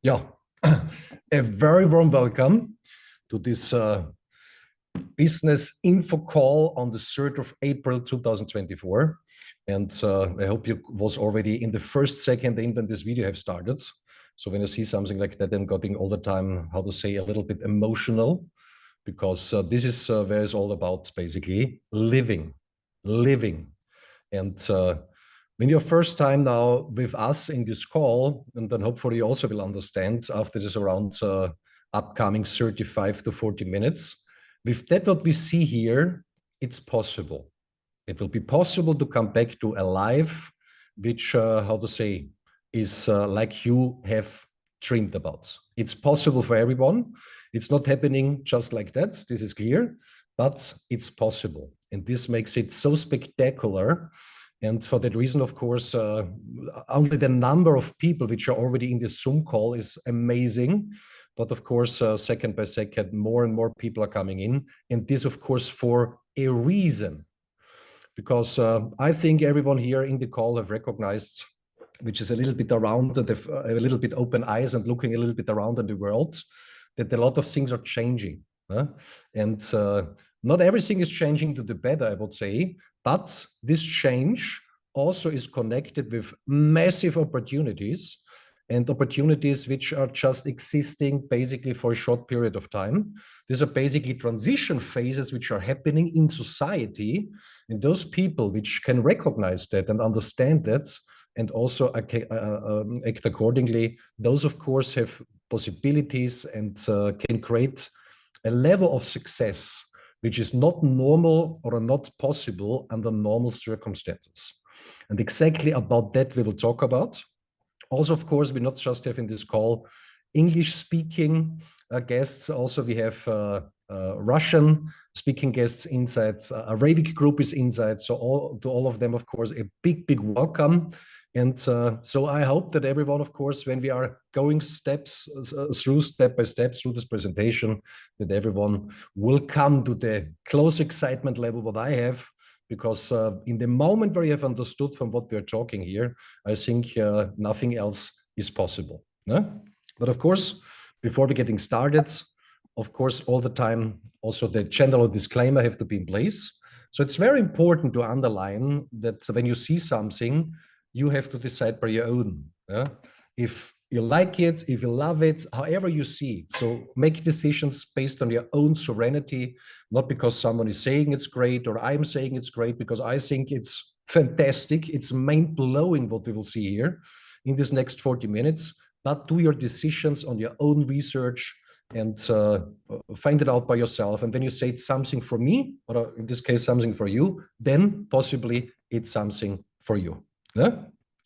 Yeah, a very warm welcome to this business info call on the 3rd of April 2024. And I hope you was already in the first second in when this video have started. So when I see something like that, I'm getting all the time, how to say, a little bit emotional, because this is where it's all about, basically living. And when you're first time now with us in this call, and then hopefully you also will understand after this around upcoming 35 to 40 minutes, with that what we see here, it's possible. It will be possible to come back to a life which, how to say, is like you have dreamed about. It's possible for everyone. It's not happening just like that. This is clear, but it's possible. And this makes it so spectacular. And for that reason, of course, only the number of people which are already in this Zoom call is amazing. But of course, second by second, more and more people are coming in. And this, of course, for a reason. Because I think everyone here in the call have recognized, which is a little bit around and have a little bit open eyes and looking a little bit around in the world, that a lot of things are changing. And not everything is changing to the better, I would say, but this change also is connected with massive opportunities, and opportunities which are just existing basically for a short period of time. These are basically transition phases which are happening in society, and those people which can recognize that and understand that and also act accordingly, those of course have possibilities and can create a level of success which is not normal or not possible under normal circumstances. And exactly about that we will talk about. Also, of course, we not just have in this call English-speaking guests. Also, we have Russian-speaking guests inside. Arabic group is inside. So to all of them, of course, a big welcome. And so I hope that everyone, of course, when we are going step by step through this presentation, that everyone will come to the close excitement level what I have, because in the moment where you have understood from what we're talking here, I think nothing else is possible. No? But of course, before we're getting started, of course, all the time, also the general disclaimer have to be in place. So it's very important to underline that when you see something, you have to decide by your own. If you like it, if you love it, however you see it. So make decisions based on your own serenity, not because someone is saying it's great or I'm saying it's great, because I think it's fantastic. It's mind-blowing what we will see here in this next 40 minutes, but do your decisions on your own research and find it out by yourself. And when you say it's something for me, or in this case, something for you, then possibly it's something for you. Yeah?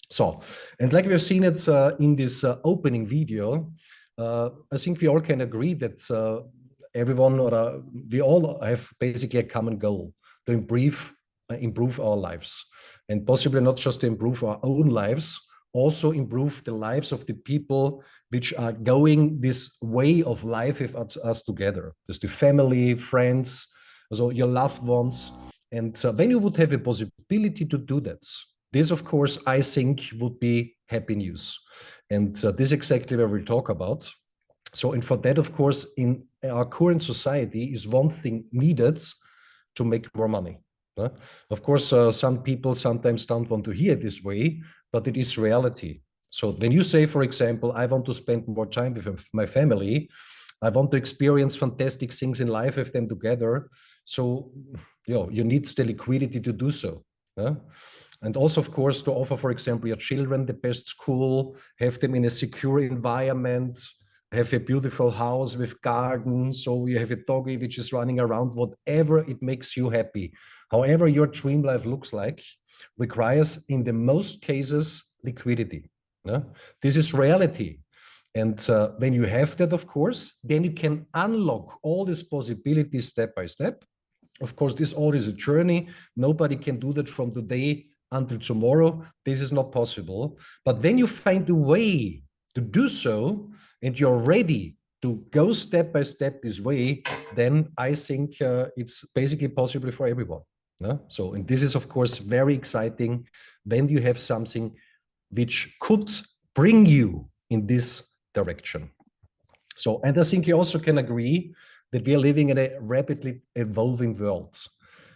So, and like we've seen it in this opening video, I think we all can agree that everyone or we all have basically a common goal to improve our lives, and possibly not just to improve our own lives, also improve the lives of the people which are going this way of life with us together. There's the family, friends, so your loved ones. And when you would have a possibility to do that, this, of course, I think would be happy news. And this is exactly what we'll talk about. So, and for that, of course, in our current society is one thing needed to make more money. Of course, some people sometimes don't want to hear it this way, but it is reality. So when you say, for example, I want to spend more time with my family, I want to experience fantastic things in life with them together. So, you need the liquidity to do so. And also, of course, to offer, for example, your children the best school, have them in a secure environment, have a beautiful house with garden, so you have a doggy which is running around, whatever it makes you happy. However your dream life looks like, requires, in the most cases, liquidity. This is reality. And when you have that, of course, then you can unlock all these possibilities step by step. Of course, this all is a journey. Nobody can do that from today until tomorrow. This is not possible. But when you find a way to do so, and you're ready to go step by step this way, then I think it's basically possible for everyone. So, and this is, of course, very exciting when you have something which could bring you in this direction. So, and I think you also can agree that we are living in a rapidly evolving world.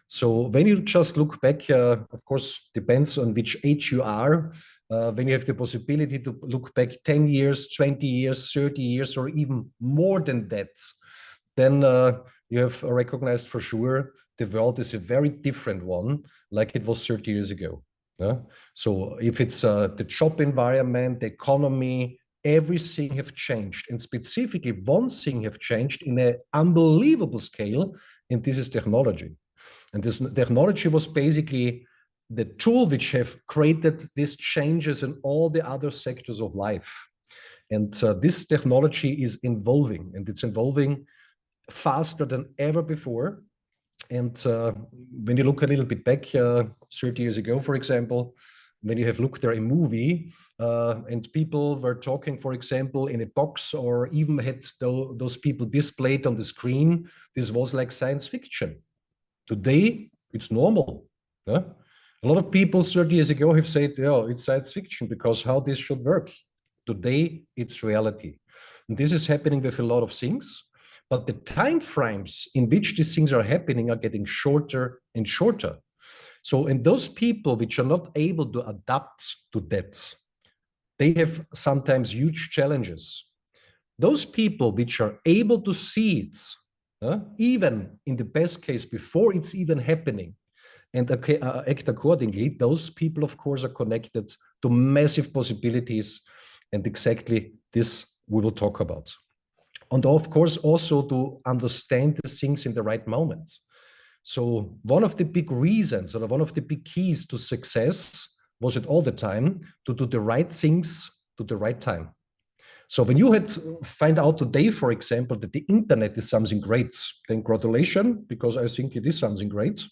So when you just look back, of course, depends on which age you are. When you have the possibility to look back 10 years, 20 years, 30 years, or even more than that, then you have recognized for sure the world is a very different one, like it was 30 years ago. So if it's the job environment, the economy, everything have changed. And specifically, one thing have changed in an unbelievable scale, and this is technology. And this technology was basically the tool which have created these changes in all the other sectors of life. And this technology is evolving, and it's evolving faster than ever before. And when you look a little bit back, 30 years ago, for example, when you have looked at a movie and people were talking, for example, in a box or even had those people displayed on the screen, this was like science fiction. Today, it's normal. Yeah? A lot of people 30 years ago have said, oh, it's science fiction because how this should work. Today, it's reality. And this is happening with a lot of things. But the time frames in which these things are happening are getting shorter and shorter. So, and those people which are not able to adapt to that, they have sometimes huge challenges. Those people which are able to see it, even in the best case before it's even happening, and act accordingly, those people, of course, are connected to massive possibilities, and exactly this we will talk about. And of course, also to understand the things in the right moments. So one of the big reasons or one of the big keys to success was it all the time to do the right things to the right time. So when you had find out today, for example, that the internet is something great, then congratulations, because I think it is something great.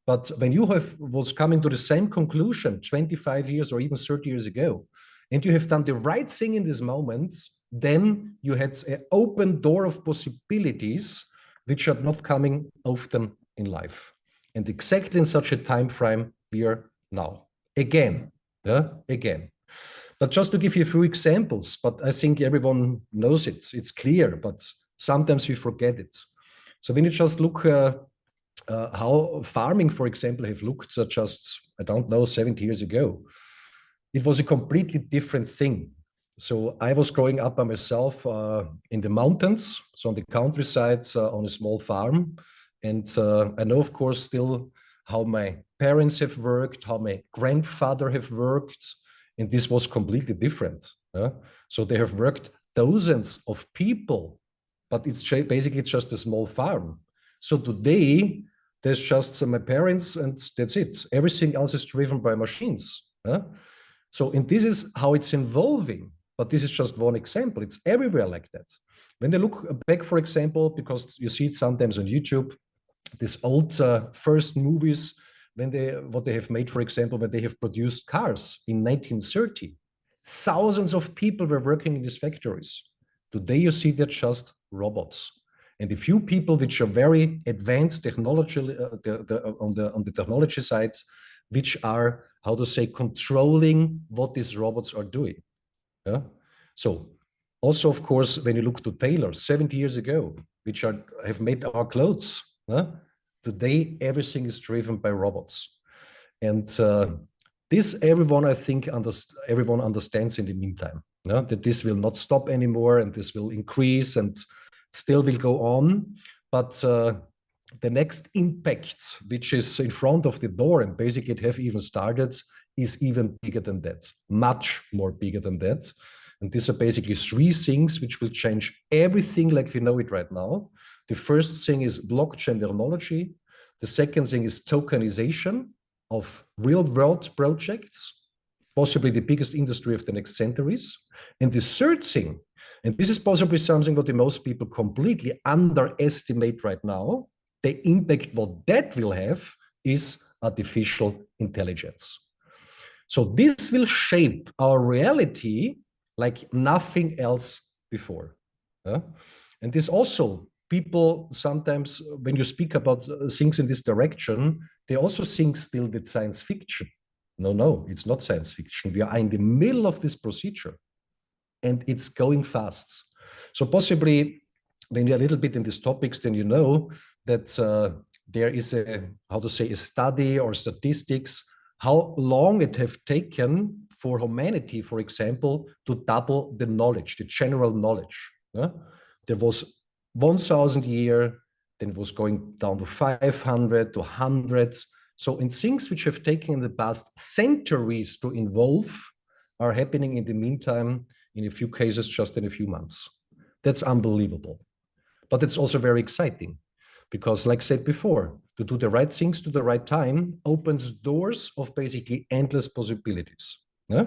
But when you was coming to the same conclusion 25 years or even 30 years ago, and you have done the right thing in this moment, then you had an open door of possibilities which are not coming often in life. And exactly in such a time frame we are now. Again. But just to give you a few examples, but I think everyone knows it, it's clear, but sometimes we forget it. So when you just look how farming, for example, have looked just, I don't know, 70 years ago, it was a completely different thing. So I was growing up by myself in the mountains, so on the countryside, on a small farm. And I know, of course, still how my parents have worked, how my grandfather have worked, and this was completely different. So they have worked thousands of people, but it's basically just a small farm. So today, there's just my parents and that's it. Everything else is driven by machines. So, and this is how it's evolving. But this is just one example. It's everywhere like that. When they look back, for example, because you see it sometimes on YouTube, these old first movies, what they have made, for example, when they have produced cars in 1930, thousands of people were working in these factories. Today, you see that just robots. And a few people which are very advanced technology on the technology sides, which are, how to say, controlling what these robots are doing. Yeah. So also, of course, when you look to tailors 70 years ago, which have made our clothes, today everything is driven by robots. And this everyone, I think, everyone understands in the meantime, that this will not stop anymore and this will increase and still will go on. But the next impact, which is in front of the door and basically it have even started, is even bigger than that, much more bigger than that. And these are basically three things which will change everything like we know it right now. The first thing is blockchain technology. The second thing is tokenization of real world projects, possibly the biggest industry of the next centuries. And the third thing, and this is possibly something that the most people completely underestimate right now, the impact what that will have is artificial intelligence. So this will shape our reality like nothing else before. And this also, people sometimes, when you speak about things in this direction, they also think still that science fiction. No, it's not science fiction. We are in the middle of this procedure. and it's going fast. So possibly when you're a little bit in these topics, then you know that there is a study or statistics, how long it have taken for humanity, for example, to double the knowledge, the general knowledge. There was 1,000 years, then it was going down to 500 to hundreds. So in things which have taken in the past centuries to evolve are happening in the meantime, in a few cases, just in a few months. That's unbelievable. But it's also very exciting because, like I said before, to do the right things to the right time opens doors of basically endless possibilities. Yeah?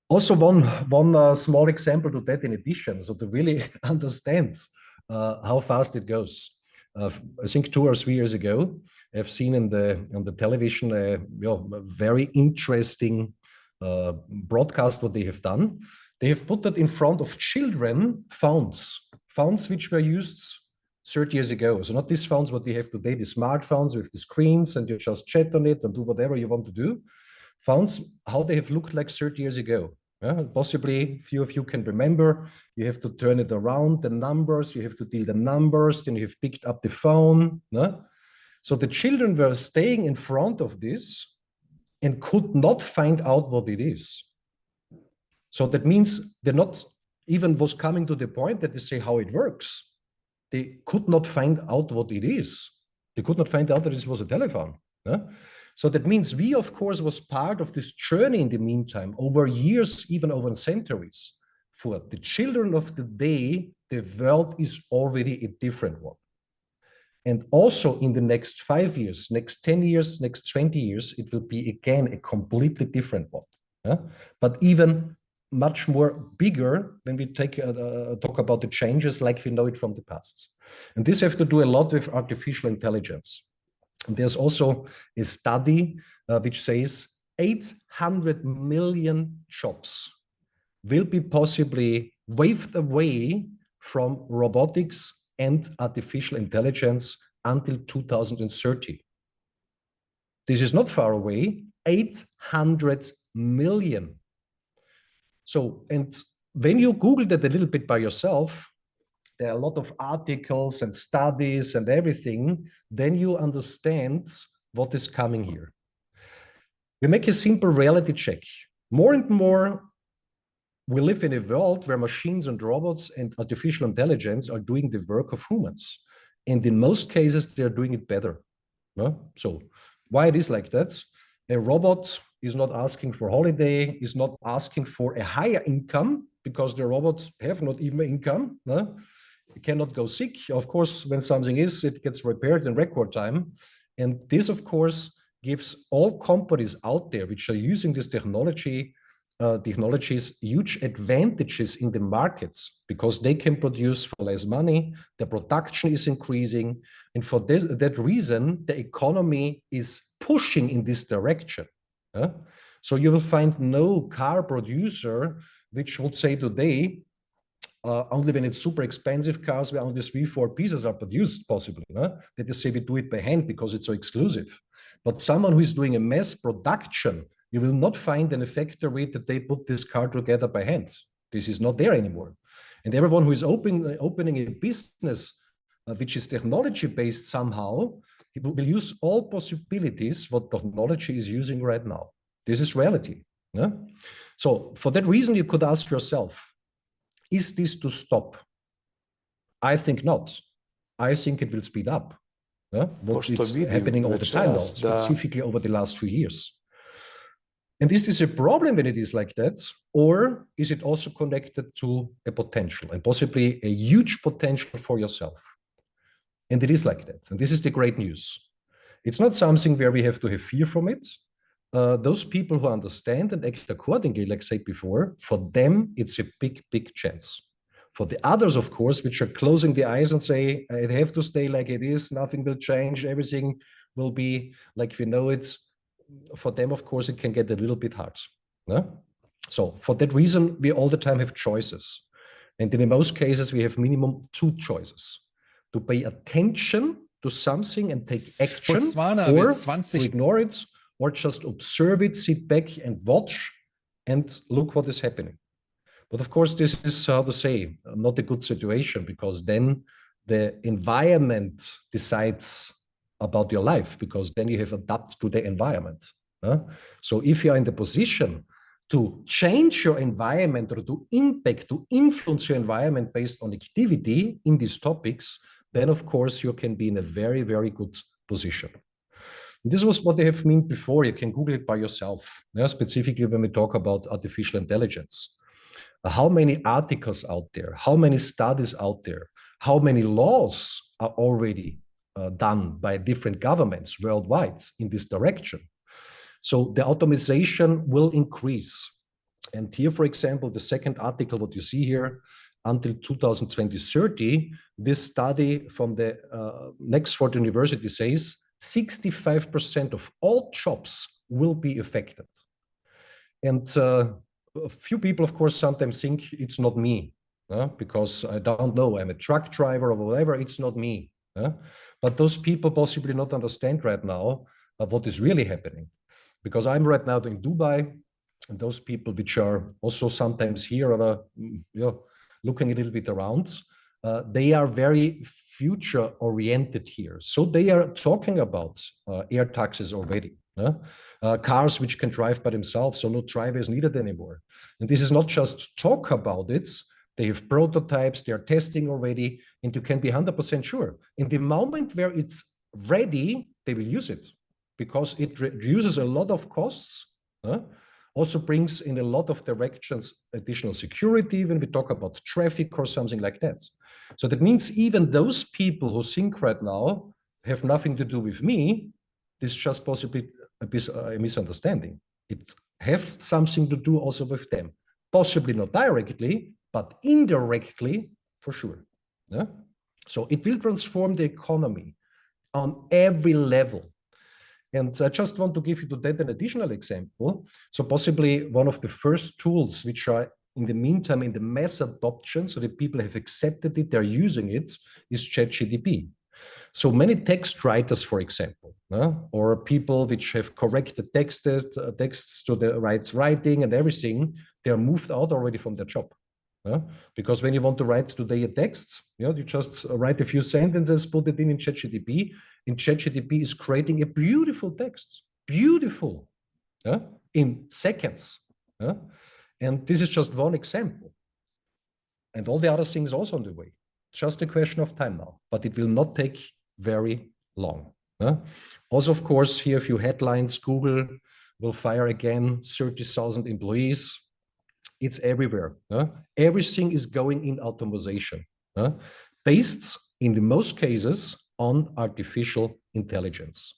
Also, one small example to that in addition, so to really understand how fast it goes. I think 2 or 3 years ago, I've seen on the television a very interesting broadcast what they have done. They have put that in front of children phones which were used 30 years ago. So not these phones what we have today, the smartphones with the screens, and you just chat on it and do whatever you want to do. Phones, how they have looked like 30 years ago. Possibly few of you can remember, you have to turn it around, the numbers, you have to deal the numbers, then you have picked up the phone. So the children were staying in front of this and could not find out what it is. So that means they're not even was coming to the point that they say how it works. They could not find out what it is. They could not find out that this was a telephone. So that means we, of course, was part of this journey in the meantime, over years, even over centuries. For the children of the day, the world is already a different one. And also in the next 5 years, next 10 years, next 20 years, it will be again a completely different one. But even much more bigger when we talk about the changes like we know it from the past. And this has to do a lot with artificial intelligence. And there's also a study which says 800 million jobs will be possibly waved away from robotics and artificial intelligence until 2030. This is not far away, 800 million. So, and when you Google that a little bit by yourself, there are a lot of articles and studies and everything, then you understand what is coming here. We make a simple reality check. More and more, we live in a world where machines and robots and artificial intelligence are doing the work of humans. And in most cases, they're doing it better. So why it is like that? A robot is not asking for holiday, is not asking for a higher income because the robots have not even income. You cannot go sick. Of course, when something is, it gets repaired in record time. And this, of course, gives all companies out there which are using this technologies huge advantages in the markets because they can produce for less money, the production is increasing, and for that reason, the economy is pushing in this direction. So you will find no car producer which would say today, only when it's super expensive cars where only 3-4 pieces are produced, possibly, that they say we do it by hand because it's so exclusive. But someone who is doing a mass production, you will not find in a factory that they put this car together by hand. This is not there anymore. And everyone who is opening a business which is technology-based somehow, it will use all possibilities what technology is using right now. This is reality. So for that reason, you could ask yourself, is this to stop? I think not. I think it will speed up. What is happening all the time now, specifically over the last few years. And is this a problem when it is like that? Or is it also connected to a potential and possibly a huge potential for yourself? And it is like that. And this is the great news. It's not something where we have to have fear from it. Those people who understand and act accordingly, like I said before, for them, it's a big, big chance. For the others, of course, which are closing the eyes and say, it have to stay like it is, nothing will change, everything will be like we know it. For them, of course, it can get a little bit hard. So for that reason, we all the time have choices. And in most cases, we have minimum 2 choices. To pay attention to something and take action, or to ignore it, or just observe it, sit back and watch and look what is happening. But of course, this is how to say, not a good situation, because then the environment decides about your life, because then you have adapted to the environment. So if you are in the position to change your environment or to impact, to influence your environment based on activity in these topics, then of course you can be in a very, very good position. This was what I have meant before. You can Google it by yourself, specifically when we talk about artificial intelligence. How many articles out there, how many studies out there, how many laws are already done by different governments worldwide in this direction. So the automation will increase. And here, for example, the second article, what you see here, until 2020-30, this study from the Oxford University says 65% of all jobs will be affected. And a few people, of course, sometimes think it's not me, because I don't know, I'm a truck driver or whatever, it's not me. But those people possibly not understand right now what is really happening. Because I'm right now in Dubai, and those people which are also sometimes here or looking a little bit around, they are very future oriented here. So they are talking about air taxis already. Cars which can drive by themselves, so no driver is needed anymore. And this is not just talk about it, they have prototypes, they are testing already, and you can be 100% sure. In the moment where it's ready, they will use it, because it reduces a lot of costs, also brings in a lot of directions additional security when we talk about traffic or something like that. So that means even those people who think right now have nothing to do with me, this is just possibly a misunderstanding. It have something to do also with them. Possibly not directly, but indirectly for sure. So it will transform the economy on every level. And I just want to give you to that an additional example. So possibly one of the first tools which are in the meantime in the mass adoption, so that people have accepted it, they're using it, is ChatGPT. So many text writers, for example, or people which have corrected texts to the right writing and everything, they are moved out already from their job. Because when you want to write today a text, you just write a few sentences, put it in ChatGPT, and ChatGPT is creating a beautiful text, beautiful, in seconds. And this is just one example. And all the other things also on the way. Just a question of time now, but it will not take very long. Also, of course, here a few headlines. Google will fire again 30,000 employees. It's everywhere. Everything is going in automation, based in the most cases on artificial intelligence.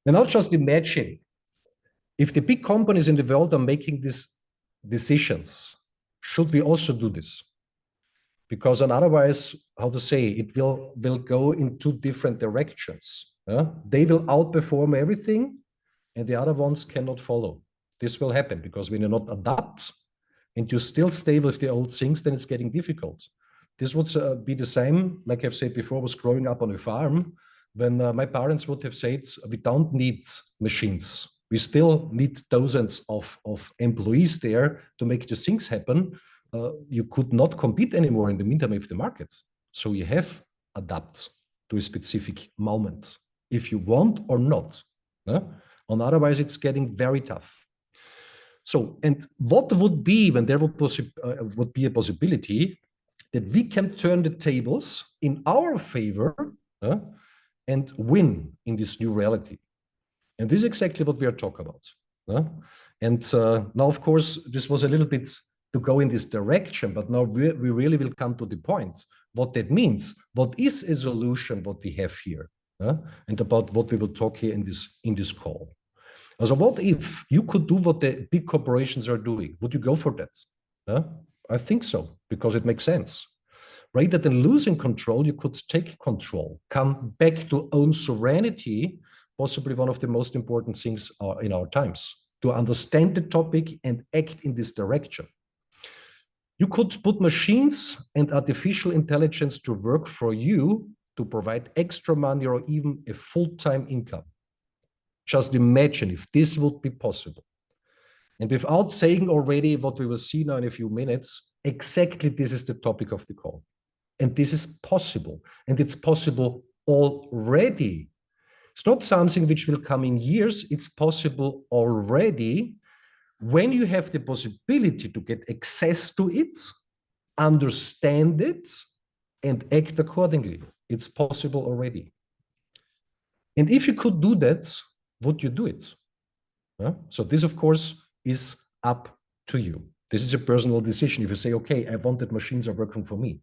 And now just imagine if the big companies in the world are making these decisions, should we also do this? Because otherwise, how to say, it will go in two different directions. They will outperform everything, and the other ones cannot follow. This will happen because when you not adapt and you still stay with the old things, then it's getting difficult. This would be the same, like I've said before, I was growing up on a farm, when my parents would have said, we don't need machines. We still need dozens of employees there to make the things happen. You could not compete anymore in the meantime with the market. So you have adapt to a specific moment, if you want or not. And otherwise, it's getting very tough. So, and what would be when there would be a possibility that we can turn the tables in our favor and win in this new reality? And this is exactly what we are talking about. And now, of course, this was a little bit to go in this direction, but now we really will come to the point what that means. What is a solution what we have here? And about what we will talk here in this call. So what if you could do what the big corporations are doing? Would you go for that? I think so, because it makes sense. Rather than losing control, you could take control, come back to own sovereignty, possibly one of the most important things in our times, to understand the topic and act in this direction. You could put machines and artificial intelligence to work for you to provide extra money or even a full-time income. Just imagine if this would be possible. And without saying already what we will see now in a few minutes, exactly this is the topic of the call. And this is possible. And it's possible already. It's not something which will come in years. It's possible already when you have the possibility to get access to it, understand it, and act accordingly. It's possible already. And if you could do that, would you do it? So this, of course, is up to you. This is a personal decision. If you say, okay, I want that machines are working for me.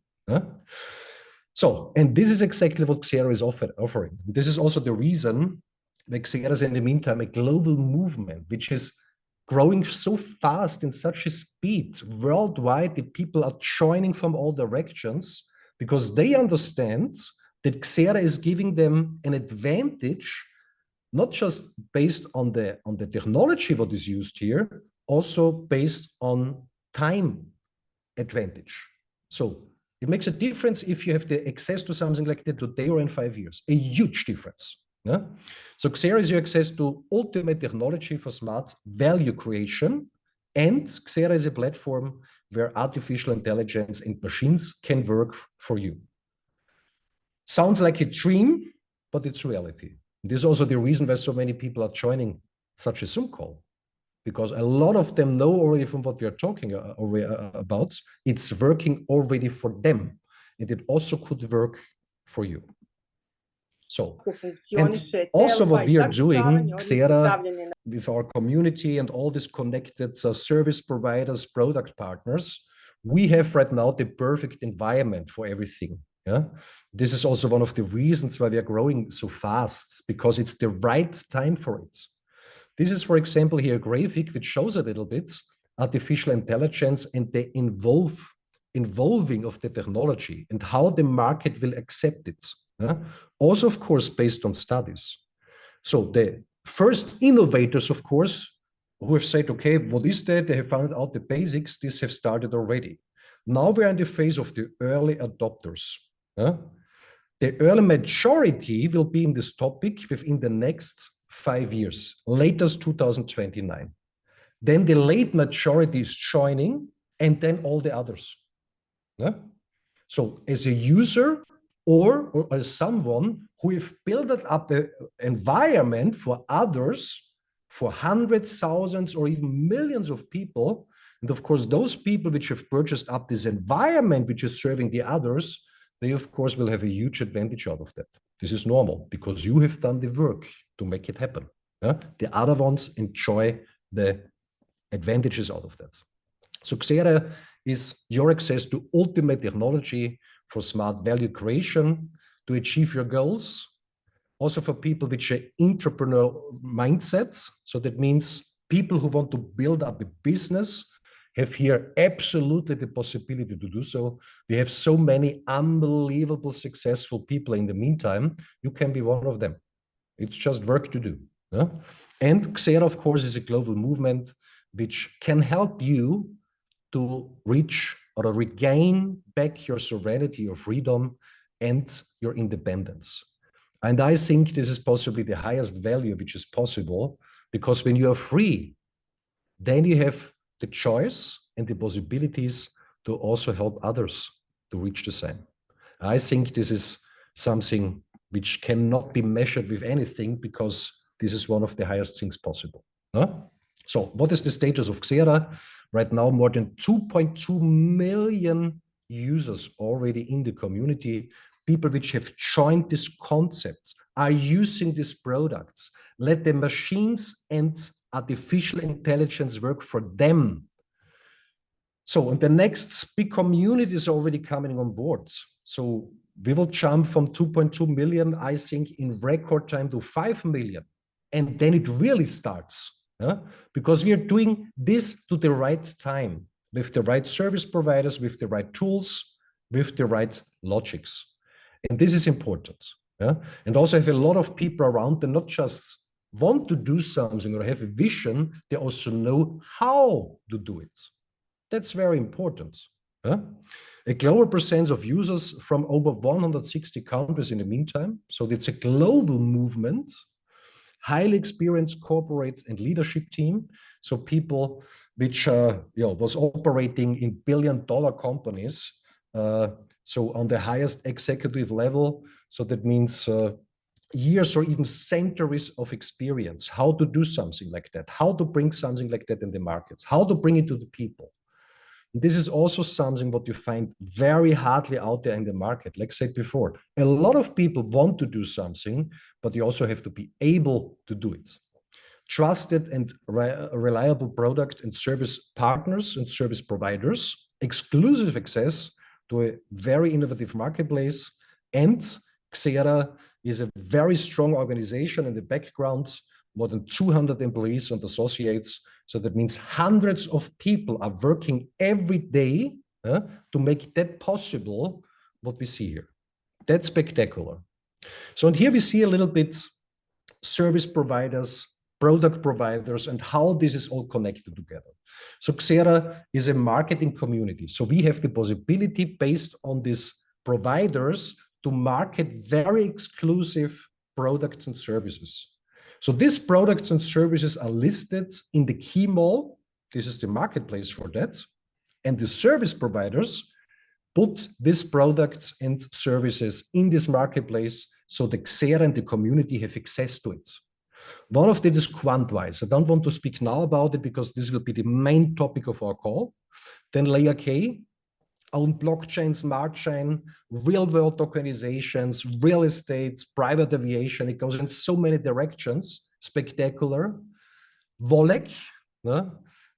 So, and this is exactly what Xera is offering. This is also the reason that Xera is in the meantime a global movement, which is growing so fast in such a speed worldwide that people are joining from all directions because they understand that Xera is giving them an advantage, not just based on the technology what is used here, also based on time advantage. So it makes a difference if you have the access to something like that today or in 5 years, a huge difference. Yeah? So Xera is your access to ultimate technology for smart value creation. And Xera is a platform where artificial intelligence and machines can work for you. Sounds like a dream, but it's reality. This is also the reason why so many people are joining such a Zoom call, because a lot of them know already from what we are talking about, it's working already for them. And it also could work for you. So, and also what we are doing, Xera, with our community and all these connected service providers, product partners, we have right now the perfect environment for everything. Yeah? This is also one of the reasons why we are growing so fast, because it's the right time for it. This is, for example, here a graphic which shows a little bit artificial intelligence and the involving of the technology and how the market will accept it. Also, of course, based on studies. So the first innovators, of course, who have said, okay, what is that? They have found out the basics. This have started already. Now we're in the phase of the early adopters. The early majority will be in this topic within the next 5 years, latest 2029. Then the late majority is joining, and then all the others. So as a user or as someone who have built up an environment for others, for hundreds, thousands, or even millions of people, and of course, those people which have purchased up this environment which is serving the others, they of course will have a huge advantage out of that. This is normal because you have done the work to make it happen. The other ones enjoy the advantages out of that. So Xera is your access to ultimate technology for smart value creation to achieve your goals. Also for people with an entrepreneurial mindset. So that means people who want to build up a business have here absolutely the possibility to do so. We have so many unbelievable successful people in the meantime. You can be one of them. It's just work to do. And Xera, of course, is a global movement which can help you to reach or regain back your serenity, your freedom, and your independence. And I think this is possibly the highest value which is possible, because when you are free, then you have the choice and the possibilities to also help others to reach the same. I think this is something which cannot be measured with anything, because this is one of the highest things possible. So what is the status of Xera? Right now, more than 2.2 million users already in the community, people which have joined this concept, are using these products. Let the machines and artificial intelligence work for them. So, and the next big community is already coming on board. So we will jump from 2.2 million, I think, in record time to 5 million. And then it really starts. Because we are doing this to the right time, with the right service providers, with the right tools, with the right logics. And this is important. And also have a lot of people around that not just want to do something or have a vision, they also know how to do it. That's very important. A global percentage of users from over 160 countries in the meantime. So it's a global movement. highly experienced corporate and leadership team. So people which was operating in billion-dollar companies. So on the highest executive level. So that means years or even centuries of experience, how to do something like that, how to bring something like that in the markets, how to bring it to the people. This is also something what you find very hardly out there in the market. Like I said before, a lot of people want to do something, but you also have to be able to do it. Trusted and reliable product and service partners and service providers, exclusive access to a very innovative marketplace, and Xera is a very strong organization in the background, more than 200 employees and associates. So that means hundreds of people are working every day to make that possible, what we see here. That's spectacular. So and here we see a little bit service providers, product providers, and how this is all connected together. So Xera is a marketing community. So we have the possibility based on these providers to market very exclusive products and services. So these products and services are listed in the key mall. This is the marketplace for that. And the service providers put these products and services in this marketplace so the Xera and the community have access to it. One of them is Quantwise. I don't want to speak now about it because this will be the main topic of our call. Then Layer K, own blockchain, smart chain, real-world organizations, real estate, private aviation. It goes in so many directions. Spectacular. Volek, a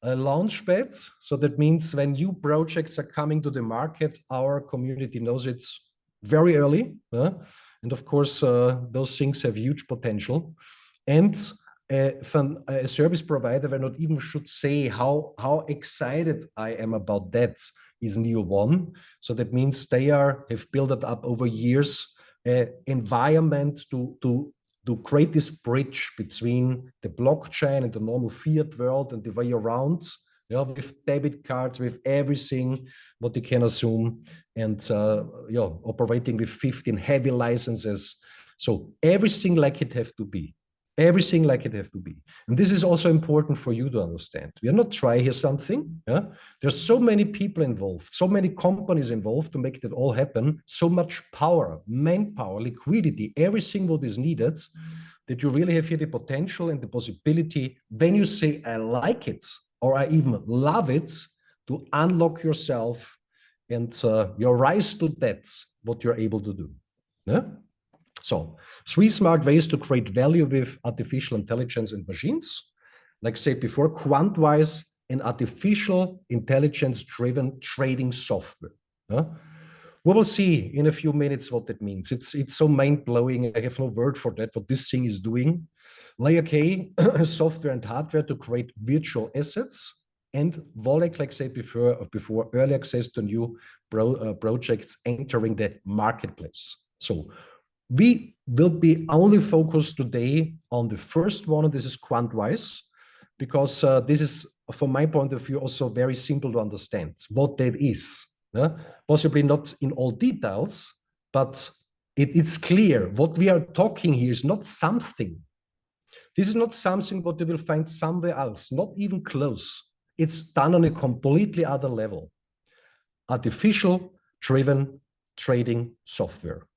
launchpad. So that means when new projects are coming to the market, our community knows it very early. And of course, those things have huge potential. And from a service provider, I not even should say how excited I am about that, is Neo1. So that means they have built it up over years, environment to create this bridge between the blockchain and the normal fiat world and the way around, with debit cards, with everything what you can assume, and operating with 15 heavy licenses. So everything like it have to be. Everything like it have to be. And this is also important for you to understand. We are not trying here something. There's so many people involved, so many companies involved to make that all happen, so much power, manpower, liquidity, everything what is needed, that you really have here the potential and the possibility, when you say, I like it, or I even love it, to unlock yourself and your rise to that, what you're able to do. So 3 smart ways to create value with artificial intelligence and machines. Like I said before, Quantwise, an artificial intelligence-driven trading software. We will see in a few minutes what that means. It's so mind-blowing. I have no word for that, what this thing is doing. Layer K, software and hardware to create virtual assets. And Volek, like I said before, early access to new projects entering the marketplace. So we will be only focused today on the first one, and this is Quantwise, because this is, from my point of view, also very simple to understand what that is. Possibly not in all details, but it's clear. What we are talking here is not something. This is not something what you will find somewhere else, not even close. It's done on a completely other level. Artificial-driven trading software.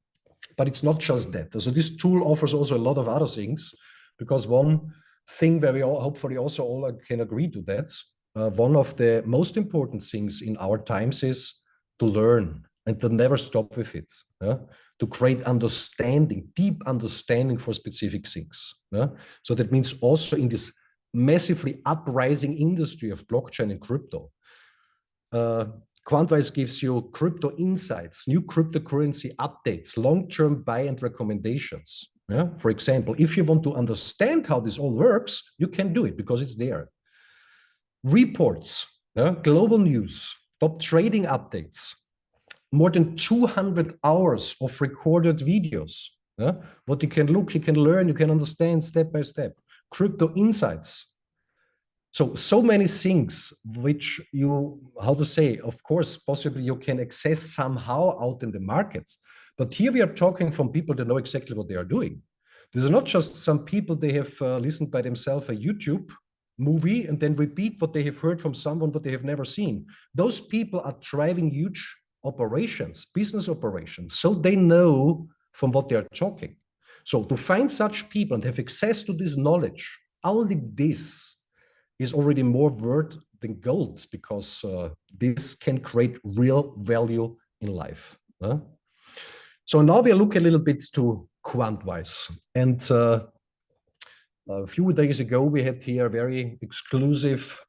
But it's not just that. So this tool offers also a lot of other things, because one thing where we all hopefully also all can agree to that, one of the most important things in our times is to learn and to never stop with it, to create understanding, deep understanding for specific things. So that means also in this massively uprising industry of blockchain and crypto, Quantwise gives you crypto insights, new cryptocurrency updates, long-term buy and recommendations. For example, if you want to understand how this all works, you can do it because it's there. Reports, global news, top trading updates, more than 200 hours of recorded videos. What you can look, you can learn, you can understand step by step. Crypto insights. So many things which you, how to say, of course, possibly you can access somehow out in the markets. But here we are talking from people that know exactly what they are doing. These are not just some people, they have listened by themselves a YouTube movie and then repeat what they have heard from someone but they have never seen. Those people are driving huge operations, business operations, so they know from what they are talking. So to find such people and have access to this knowledge, only this is already more worth than gold, because this can create real value in life. So now we look a little bit to Quantwise. And a few days ago, we had here a very exclusive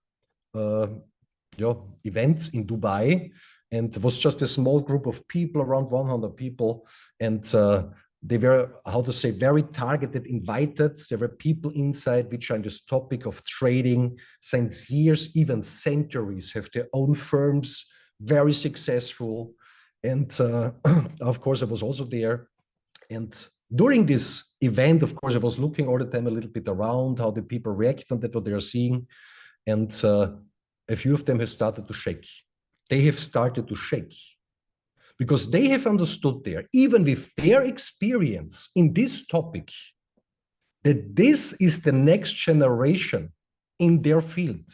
event in Dubai. And it was just a small group of people, around 100 people. And they were, how to say, very targeted, invited. There were people inside which are in this topic of trading since years, even centuries, have their own firms, very successful. And of course, I was also there. And during this event, of course, I was looking all the time a little bit around how the people react on that, what they are seeing. And a few of them have started to shake. They have started to shake because they have understood there, even with their experience in this topic, that this is the next generation in their field,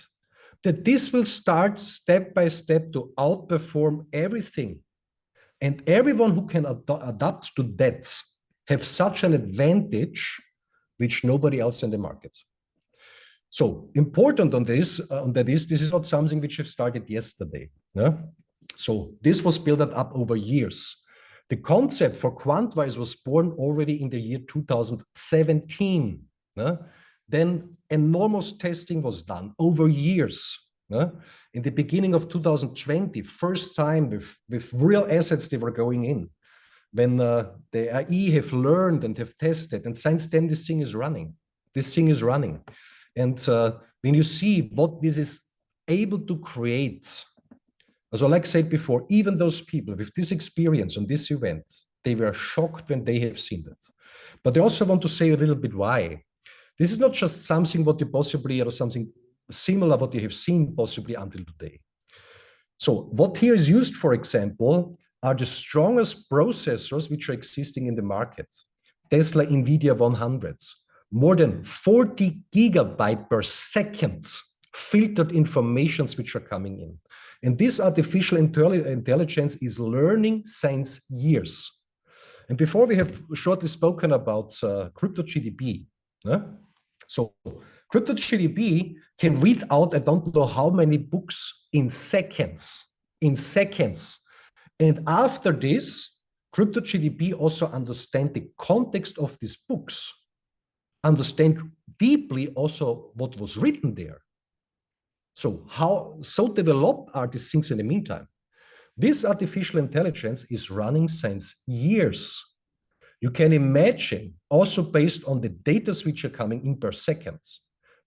that this will start step by step to outperform everything. And everyone who can adapt to that have such an advantage which nobody else in the market. So important on this, this is not something which have started yesterday. Yeah? So this was built up over years. The concept for Quantwise was born already in the year 2017. Yeah? Then enormous testing was done over years. Yeah? In the beginning of 2020, first time with real assets they were going in. When the AI have learned and have tested, and since then this thing is running. This thing is running. And when you see what this is able to create, so like I said before, even those people with this experience on this event, they were shocked when they have seen that. But I also want to say a little bit why. This is not just something what you possibly, or something similar what you have seen possibly until today. So what here is used, for example, are the strongest processors which are existing in the market. Tesla NVIDIA 100s, more than 40 gigabytes per second filtered informations which are coming in. And this artificial intelligence is learning since years. And before we have shortly spoken about crypto GDP. So crypto GDP can read out, I don't know how many books in seconds. And after this, crypto GDP also understand the context of these books, understand deeply also what was written there. So how so developed are these things in the meantime? This artificial intelligence is running since years. You can imagine, also based on the data which are coming in per second,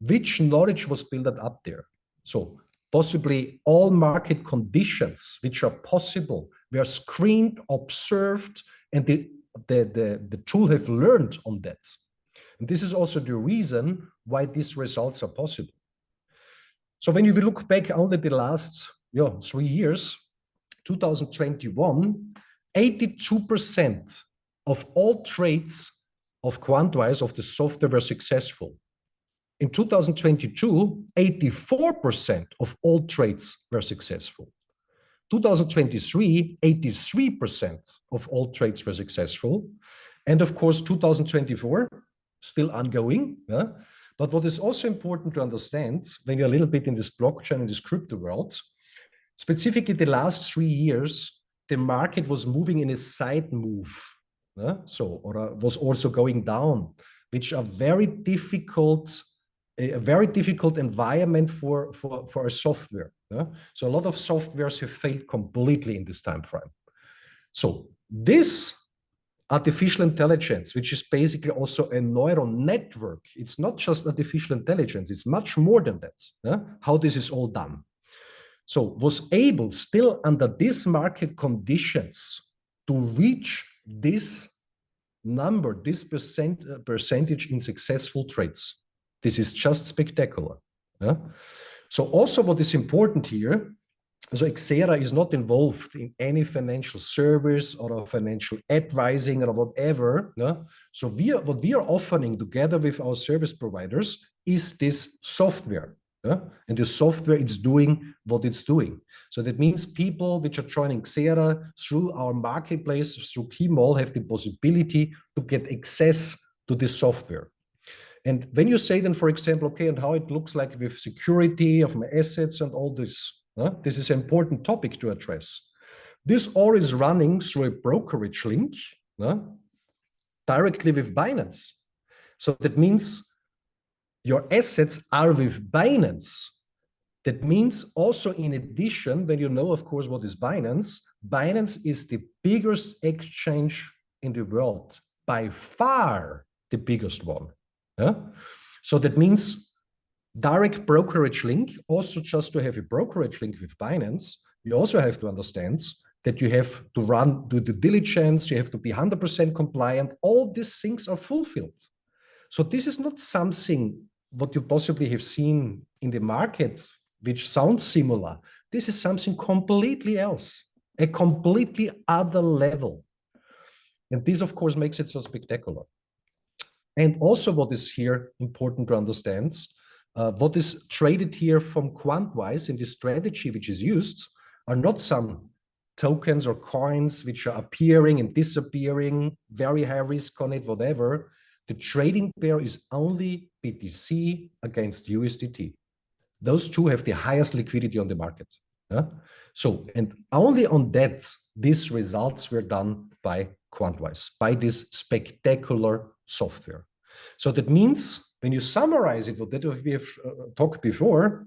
which knowledge was built up there. So possibly all market conditions which are possible were screened, observed, and the tool have learned on that. And this is also the reason why these results are possible. So when you look back only the last 3 years, 2021, 82% of all trades of Quantwise of the software were successful. In 2022, 84% of all trades were successful. 2023, 83% of all trades were successful. And of course, 2024, still ongoing. Yeah? But what is also important to understand, when you're a little bit in this blockchain, in this crypto world, specifically the last 3 years, the market was moving in a side move. Or was also going down, which are very difficult, a very difficult environment for a software. So a lot of softwares have failed completely in this time frame. So this artificial intelligence, which is basically also a neural network, it's not just artificial intelligence, it's much more than that, how this is all done. So was able still under these market conditions to reach this number, this percentage in successful trades. This is just spectacular. So also what is important here, So Xera is not involved in any financial service or financial advising or whatever. No? So what we are offering together with our service providers is this software. And the software is doing what it's doing. So that means people which are joining Xera through our marketplace, through Keymall, have the possibility to get access to this software. And when you say then, for example, okay, and how it looks like with security of my assets and all this, this is an important topic to address. This all is running through a brokerage link directly with Binance. So that means your assets are with Binance. That means also, in addition, when you know, of course, what is Binance, Binance is the biggest exchange in the world, by far the biggest one. So that means direct brokerage link. Also, just to have a brokerage link with Binance, you also have to understand that you have to do the diligence, you have to be 100% compliant. All these things are fulfilled. So this is not something what you possibly have seen in the market, which sounds similar. This is something completely else, a completely other level. And this, of course, makes it so spectacular. And also what is here important to understand, what is traded here from Quantwise in the strategy which is used are not some tokens or coins which are appearing and disappearing, very high risk on it, whatever. The trading pair is only BTC against USDT. Those two have the highest liquidity on the market. So, and only on that, these results were done by Quantwise, by this spectacular software. So that means when you summarize it, what we have talked before,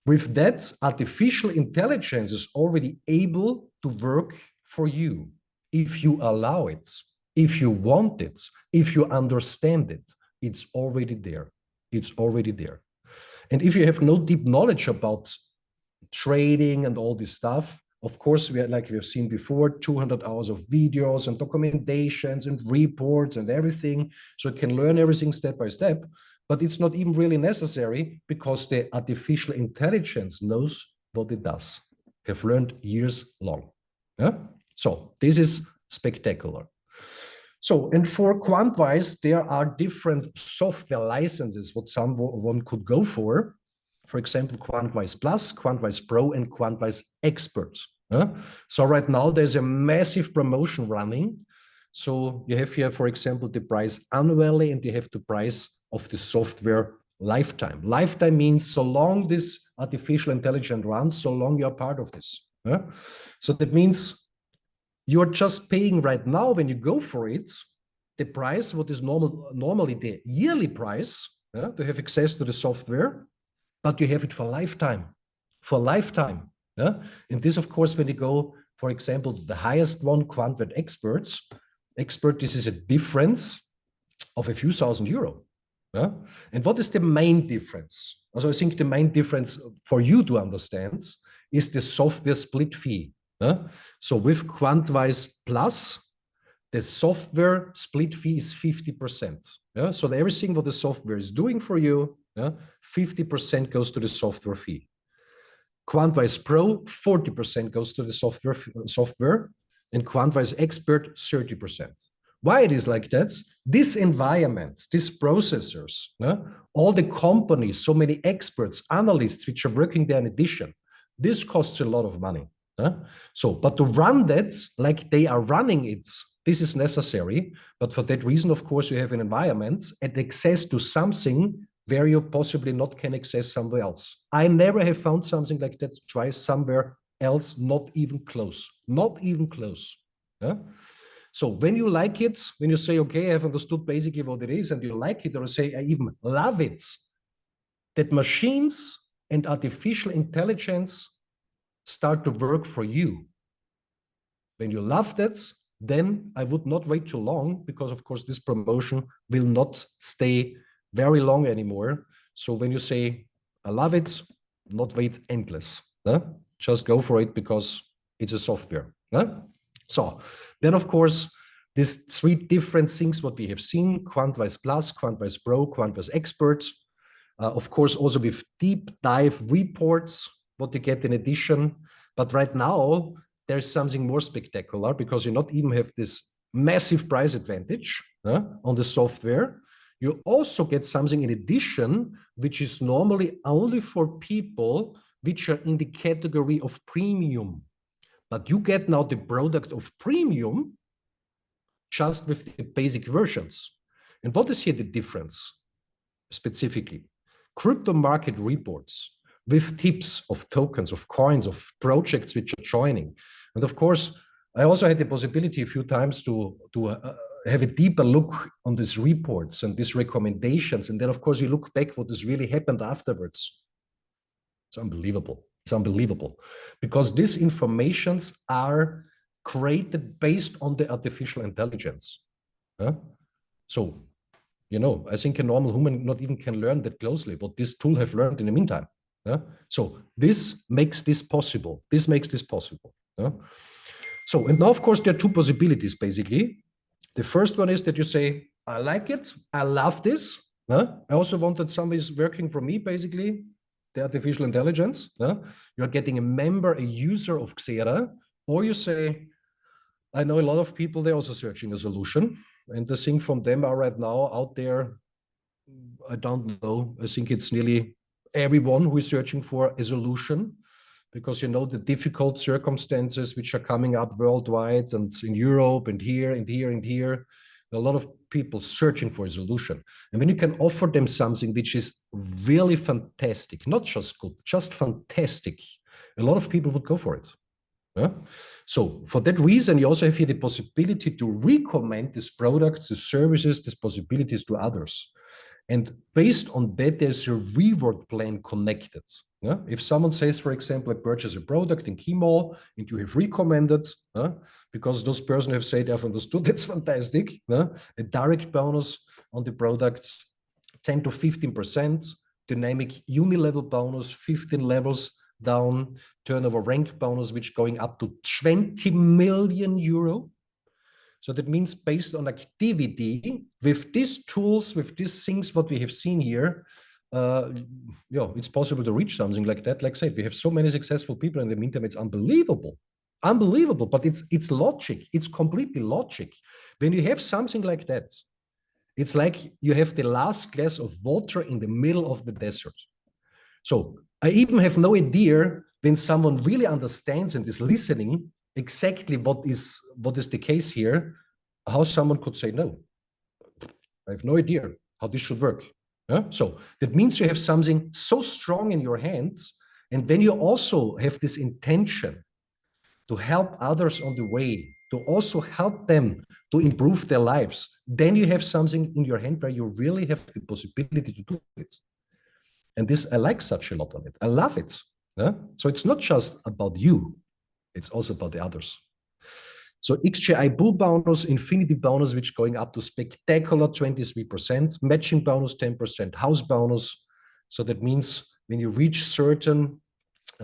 with that, artificial intelligence is already able to work for you if you allow it, if you want it, if you understand it. It's already there. It's already there. And if you have no deep knowledge about trading and all this stuff, of course, like we have seen before, 200 hours of videos and documentations and reports and everything. So you can learn everything step by step, but it's not even really necessary because the artificial intelligence knows what it does, have learned years long. So this is spectacular. So, and for Quantwise, there are different software licenses, what someone could go for. For example, Quantwise Plus, Quantwise Pro, and Quantwise Expert. So right now there's a massive promotion running. So you have here, for example, the price annually, and you have the price of the software lifetime. Lifetime means so long this artificial intelligence runs, so long you're part of this. So that means you're just paying right now when you go for it, the price, what is normally the yearly price to have access to the software, but you have it for lifetime, And this, of course, when you go, for example, the highest one, Quantwise Expert, this is a difference of a few thousand euro. And what is the main difference? Also, I think the main difference for you to understand is the software split fee. So with Quantwise Plus, the software split fee is 50%. So everything what the software is doing for you, 50% goes to the software fee. Quantwise Pro, 40% goes to the software, and Quantwise Expert, 30%. Why it is like that? This environment, these processors, all the companies, so many experts, analysts, which are working there in addition, this costs a lot of money. So, but to run that like they are running it, this is necessary. But for that reason, of course, you have an environment and access to something where you possibly not can access somewhere else. I never have found something like that twice somewhere else, not even close, not even close. So when you like it, when you say, okay, I have understood basically what it is, and you like it, or say, I even love it, that machines and artificial intelligence start to work for you. When you love that, then I would not wait too long, because of course this promotion will not stay very long anymore. So when you say, I love it, not wait endless. Just go for it because it's a software. So then, of course, these three different things what we have seen, Quantwise Plus, Quantwise Pro, Quantwise Expert, of course, also with deep dive reports, what you get in addition. But right now, there's something more spectacular because you not even have this massive price advantage on the software. You also get something in addition, which is normally only for people which are in the category of premium. But you get now the product of premium just with the basic versions. And what is here the difference specifically? Crypto market reports with tips of tokens, of coins, of projects which are joining. And of course, I also had the possibility a few times to have a deeper look on these reports and these recommendations. And then, of course, you look back what has really happened afterwards. It's unbelievable. It's unbelievable. Because these informations are created based on the artificial intelligence. So, you know, I think a normal human not even can learn that closely what this tool have learned in the meantime. So this makes this possible. This makes this possible. So, and now, of course, there are two possibilities, basically. The first one is that you say, I like it. I love this. I also want that somebody is working for me, basically, the artificial intelligence. You're getting a member, a user of Xera. Or you say, I know a lot of people, they're also searching a solution. And the thing from them are right now out there, I don't know. I think it's nearly everyone who is searching for a solution, because you know the difficult circumstances which are coming up worldwide and in Europe and here and here and here. A lot of people searching for a solution. And when you can offer them something which is really fantastic, not just good, just fantastic, a lot of people would go for it. So for that reason, you also have here the possibility to recommend these products, the services, these possibilities to others. And based on that, there's a reward plan connected. If someone says, for example, I purchase a product in Chemo and you have recommended, because those persons have said, I've understood, that's fantastic, a direct bonus on the products, 10 to 15%, dynamic uni-level bonus, 15 levels down, turnover rank bonus, which going up to 20 million euro. So that means based on activity, with these tools, with these things, what we have seen here, it's possible to reach something like that. Like I said, we have so many successful people in the meantime, it's unbelievable. Unbelievable, but it's logic. It's completely logic. When you have something like that, it's like you have the last glass of water in the middle of the desert. So I even have no idea when someone really understands and is listening exactly what is the case here, how someone could say no. I have no idea how this should work. So that means you have something so strong in your hands, and when you also have this intention to help others on the way, to also help them to improve their lives, then you have something in your hand where you really have the possibility to do it. And this, I like such a lot on it. I love it. So it's not just about you. It's also about the others. So XGI Bull bonus, Infinity bonus, which going up to spectacular 23%, matching bonus 10%, house bonus. So that means when you reach certain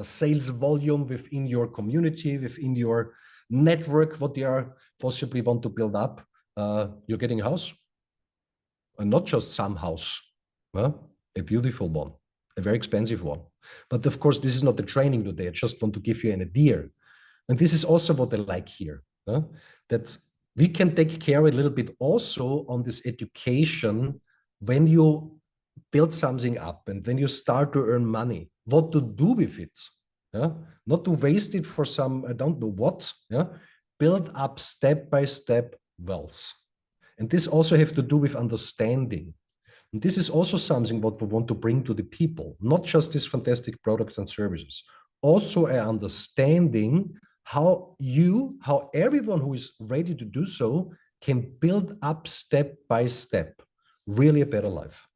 sales volume within your community, within your network, what you are possibly want to build up, you're getting a house. And not just some house, a beautiful one, a very expensive one. But of course, this is not the training today. I just want to give you an idea. And this is also what I like here, that we can take care a little bit also on this education when you build something up and when you start to earn money, what to do with it, not to waste it for some, I don't know what, build up step by step wealth. And this also have to do with understanding. And this is also something what we want to bring to the people, not just these fantastic products and services, also an understanding how everyone who is ready to do so can build up step by step, really a better life.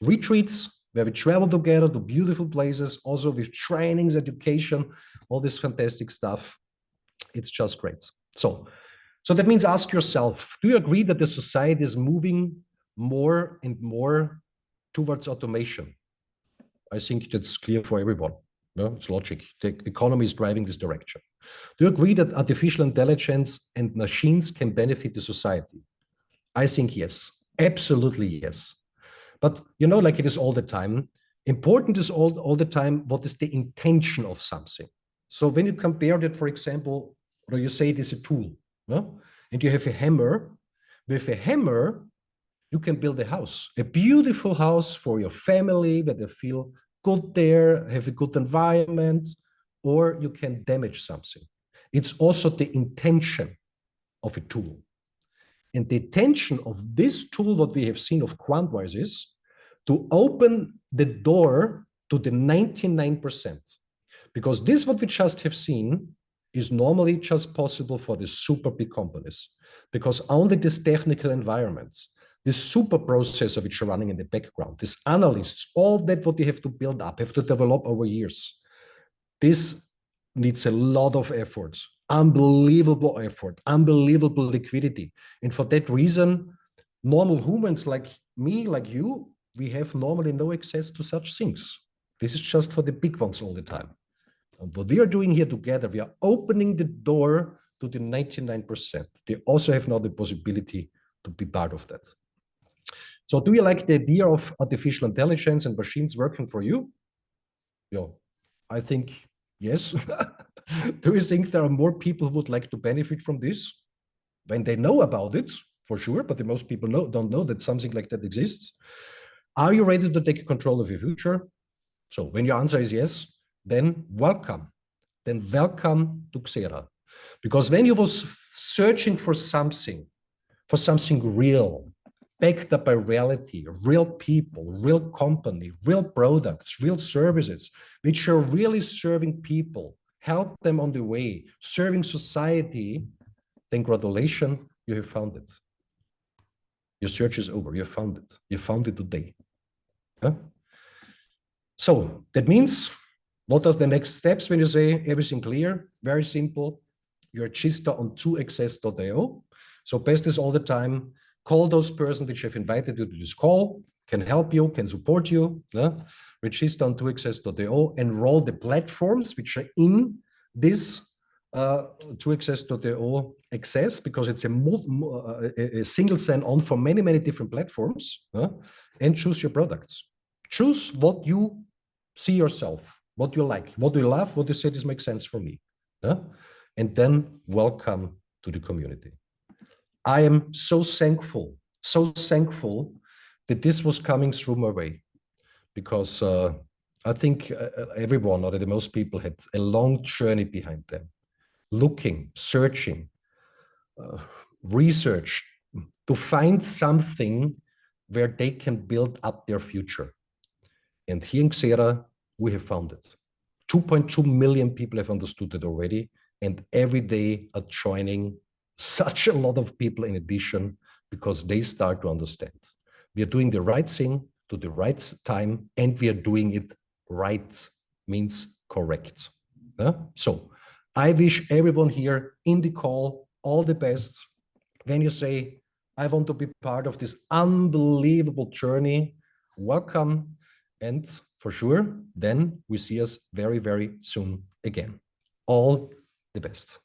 Retreats where we travel together to beautiful places, also with trainings, education, all this fantastic stuff. It's just great. So that means ask yourself, do you agree that the society is moving more and more towards automation? I think that's clear for everyone. It's logic. The economy is driving this direction. Do you agree that artificial intelligence and machines can benefit the society? I think yes, absolutely yes. But like it is all the time, Important is all the time, what is the intention of something? So when you compare that, for example, or you say it is a tool, no? And you have a hammer, with a hammer, you can build a house, a beautiful house for your family, where they feel good there, have a good environment, or you can damage something. It's also the intention of a tool. And the intention of this tool, what we have seen of Quantwise, is to open the door to the 99%. Because this, what we just have seen, is normally just possible for the super big companies. Because only these technical environments, this super processor which are running in the background, these analysts, all that what you have to build up, have to develop over years. This needs a lot of effort, unbelievable effort, unbelievable liquidity. And for that reason, normal humans like me, like you, we have normally no access to such things. This is just for the big ones all the time. And what we are doing here together, we are opening the door to the 99%. They also have now the possibility to be part of that. So do you like the idea of artificial intelligence and machines working for you? Yeah, I think yes. Do you think there are more people who would like to benefit from this? When they know about it, for sure, but the most people don't know that something like that exists. Are you ready to take control of your future? So when your answer is yes, then welcome. Then welcome to Xera. Because when you was searching for something real, backed up by reality, real people, real company, real products, real services, which are really serving people, help them on the way, serving society, then congratulations, you have found it. Your search is over. You have found it. You found it today. Huh? So that means, what are the next steps when you say everything clear? Very simple. You register on 2xs.io. So best is all the time, call those persons which have invited you to this call, can help you, can support you. Register on 2xs.io, enroll the platforms which are in this 2xs.io access, because it's a single sign-on for many, many different platforms, and choose your products. Choose what you see yourself, what you like, what you love, what you say, this makes sense for me. And then welcome to the community. I am so thankful that this was coming through my way, because I think everyone, or the most people, had a long journey behind them, looking, searching, research to find something where they can build up their future. And here in Xera, we have found it. 2.2 million people have understood it already, and every day are joining such a lot of people in addition, because they start to understand. We are doing the right thing to the right time, and we are doing it right, means correct. So I wish everyone here in the call all the best. When you say, I want to be part of this unbelievable journey, welcome. And for sure, then we see us very, very soon again. All the best.